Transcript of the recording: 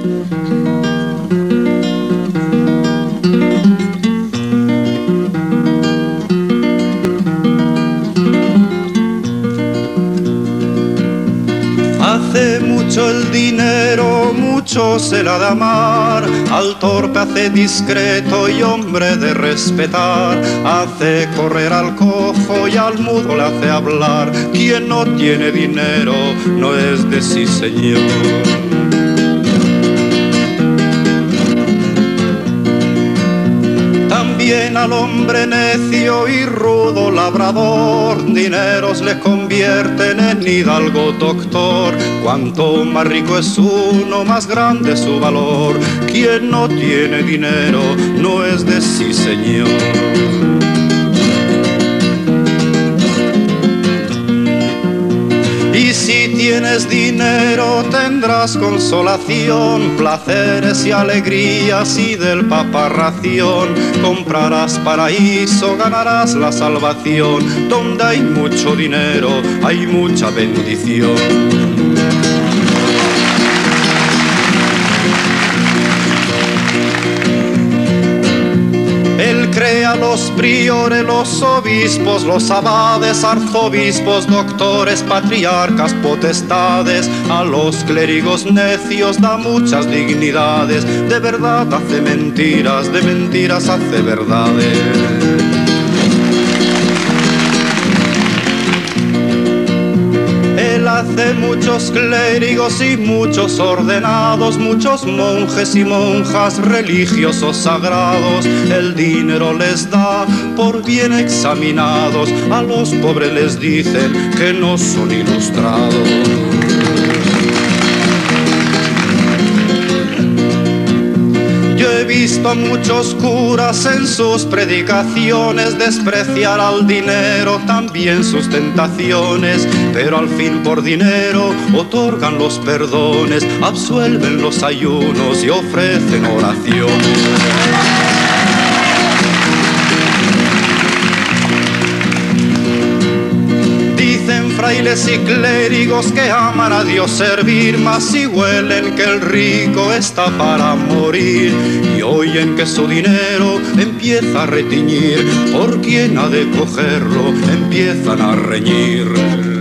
Hace mucho el dinero, mucho se la da amar, al torpe hace discreto y hombre de respetar, hace correr al cojo y al mudo le hace hablar, quien no tiene dinero no es de sí señor. También al hombre necio y rudo labrador, dineros le convierten en hidalgo doctor. Cuanto más rico es uno, más grande su valor. Quien no tiene dinero no es de sí señor. Y si tienes dinero tendrás consolación, placeres y alegrías y del Papa ración. Comprarás paraíso, ganarás la salvación. Donde hay mucho dinero hay mucha bendición. Él crea los priores, los obispos, los abades, arzobispos, doctores, patriarcas, potestades. A los clérigos necios da muchas dignidades. De verdad hace mentiras, de mentiras hace verdades. Hace muchos clérigos y muchos ordenados, muchos monjes y monjas religiosos sagrados. El dinero les da por bien examinados, a los pobres les dicen que no son ilustrados. Yo he visto a muchos curas en sus predicaciones despreciar al dinero, también sus tentaciones, pero al fin por dinero otorgan los perdones, absuelven los ayunos y ofrecen oraciones. Frailes y clérigos que aman a Dios servir, mas si huelen que el rico está para morir y oyen que su dinero empieza a retiñir, por quien ha de cogerlo empiezan a reñir.